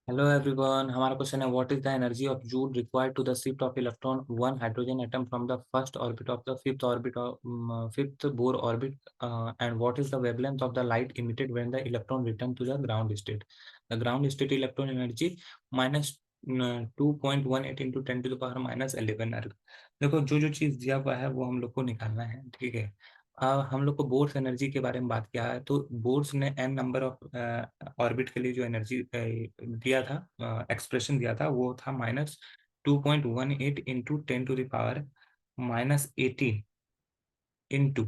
Hello everyone, हमारा question है what is the energy of joule required to the shift of electron one hydrogen atom from the first orbit of the fifth orbit of fifth Bohr orbit and what is the wavelength of the light emitted when the electron return to the ground state. The ground state electron energy minus 2.18 into 10⁻11 erg. देखो, जो जो चीज दिया हुआ है वो हम लोग को निकालना है, ठीक है। हम लोग को बोर्स एनर्जी के बारे में बात किया है, तो बोर्स ने एन नंबर ऑफ ऑर्बिट के लिए जो एनर्जी दिया था, एक्सप्रेशन दिया था, वो था -2.18 into 10⁻−18 into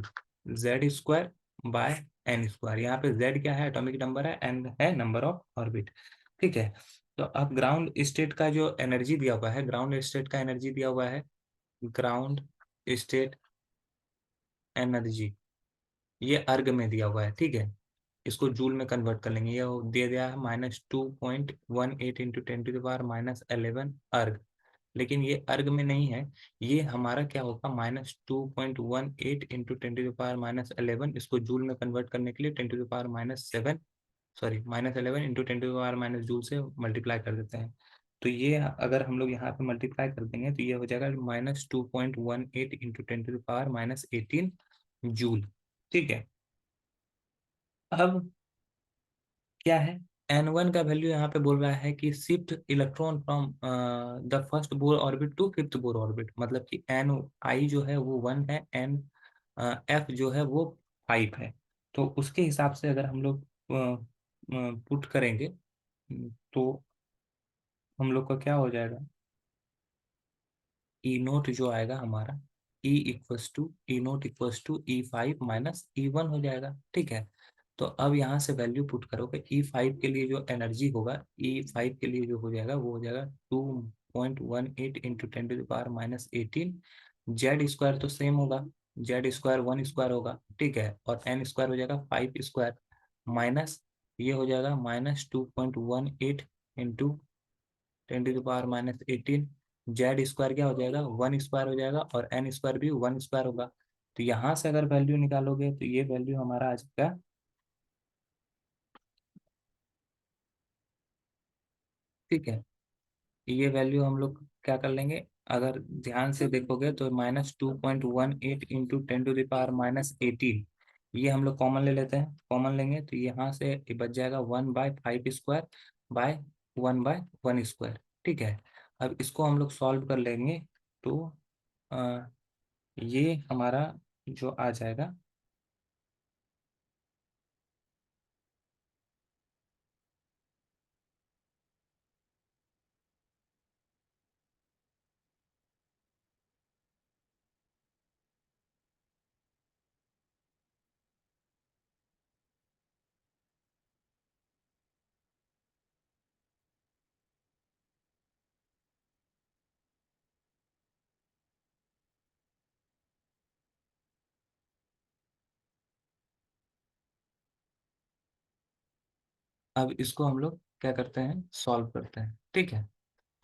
Z² bye n²। यहाँ पे Z क्या है? एटॉमिक नंबर है, n है नंबर ऑफ ऑर्बिट, ठीक है। तो अब ग्राउंड स्टेट का जो एनर्जी दिया हुआ है, ग्राउंड स्टेट का एनर्जी दिया हुआ है, ग्राउंड स्टेट एनर्जी ये अर्ग में दिया हुआ है, ठीक है। इसको जूल में कन्वर्ट कर लेंगे, ये दे दिया है -2.18 इंटू 10⁻−11 अर्ग। लेकिन ये अर्ग में नहीं है, ये हमारा क्या होगा, -2.18 इंटू 10⁻−11। इसको जूल में कन्वर्ट करने के लिए 10⁻7, सॉरी -11 इंटू 10⁻- जूल से मल्टीप्लाई कर देते हैं। तो ये अगर हम लोग यहाँ पे मल्टीप्लाई कर देंगे तो ये हो जाएगा -2.18 इंटू 10⁻−18 जूल, ठीक है। अब क्या है, n1 का वैल्यू यहाँ पे बोल रहा है कि shift electron from the first Bohr orbit to fifth Bohr orbit, मतलब कि एन आई जो है वो 1 है, एन एफ जो है वो 5 है। तो उसके हिसाब से अगर हम लोग पुट करेंगे, तो हम लोग का क्या हो जाएगा, ई नोट जो आएगा हमारा, E = E0 = E5 - E1 हो जाएगा, ठीक है। तो अब यहाँ से वैल्यू पुट करोगे, E5 के लिए जो एनर्जी होगा, E5 के लिए जो हो जाएगा वो हो जाएगा 2.18 इंटू 10⁻−18। Z² तो सेम होगा, Z² 1² होगा, ठीक है, और n² हो जाएगा 5², माइनस ये हो जाएगा -2.18 इंटू 10⁻−18। Z² क्या हो जाएगा, 1² हो जाएगा, और n² भी 1² होगा। तो यहाँ से अगर वैल्यू निकालोगे तो ये वैल्यू हमारा आ जाएगा, ठीक है। ये वैल्यू हम लोग क्या कर लेंगे, अगर ध्यान से देखोगे तो -2.18 इंटू 10⁻−18, ये हम लोग कॉमन ले लेते हैं, कॉमन लेंगे तो यहाँ से ये बच जाएगा 1/5² बाय 1/1², ठीक है। अब इसको हम लोग सॉल्व कर लेंगे, तो अ, ये हमारा जो आ जाएगा, अब इसको हम लोग क्या करते हैं, सॉल्व करते हैं, ठीक है।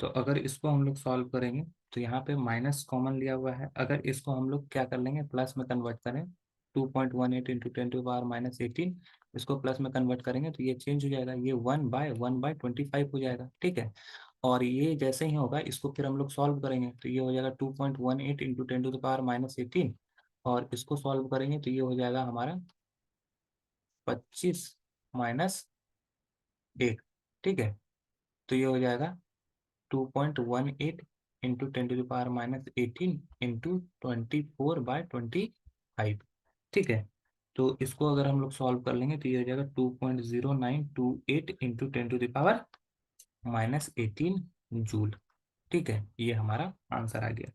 तो अगर इसको हम लोग सॉल्व करेंगे तो यहाँ पे माइनस कॉमन लिया हुआ है, अगर इसको हम लोग क्या कर लेंगे, प्लस में कन्वर्ट करें, 2.18 इंटू 10⁻−18, इसको प्लस में कन्वर्ट करेंगे तो ये चेंज हो जाएगा, ये 1/1/25 हो जाएगा, ठीक है। और ये जैसे ही होगा इसको फिर हम लोग सॉल्व करेंगे तो ये हो जाएगा 2.18 इंटू 10⁻−18, और इसको सॉल्व करेंगे तो ये हो जाएगा हमारा 25 - 1, ठीक है। तो ये हो जाएगा 2.18 इंटू 10⁻−18 इंटू 24/25, ठीक है। तो इसको अगर हम लोग सॉल्व कर लेंगे तो ये हो जाएगा 2.0928 इंटू 10⁻−18 जूल, ठीक है। ये हमारा आंसर आ गया।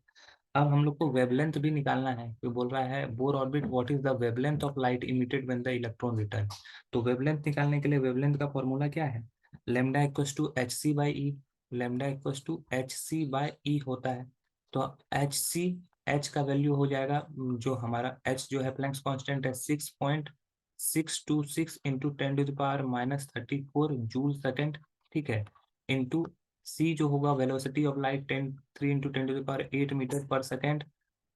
अब हम लोग को वेवलेंथ भी निकालना है, तो बोल रहा है Bohr orbit what is the wavelength of light emitted when the electron return. तो वेवलेंथ निकालने के लिए वेवलेंथ का फॉर्मूला क्या है, λ = hc/e, λ = hc/e होता है। तो एच का वैल्यू हो जाएगा, जो हमारा एच जो है प्लैंक्स कांस्टेंट है, 6.626 इंटू 10⁻−34 जूल सेकेंड, ठीक है, इंटू सी जो होगा velocity of light 3 into 10⁸ metre per second,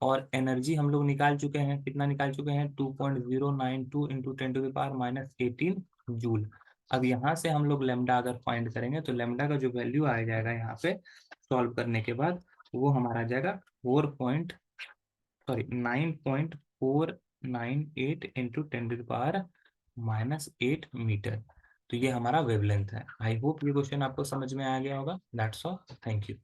और एनर्जी हम लोग निकाल चुके हैं, कितना निकाल चुके हैं, 2.092 इंटू 10⁻18 जूल। अब यहाँ से हम लोग लेमडा अगर फाइंड करेंगे तो लेमडा का जो वैल्यू आ जाएगा यहाँ पे सॉल्व करने के बाद, वो हमारा आ जाएगा 9.498 इंटू 10⁻⁻8 मीटर। तो ये हमारा वेवलेंथ है। आई होप ये क्वेश्चन आपको समझ में आ गया होगा। That's all, thank you.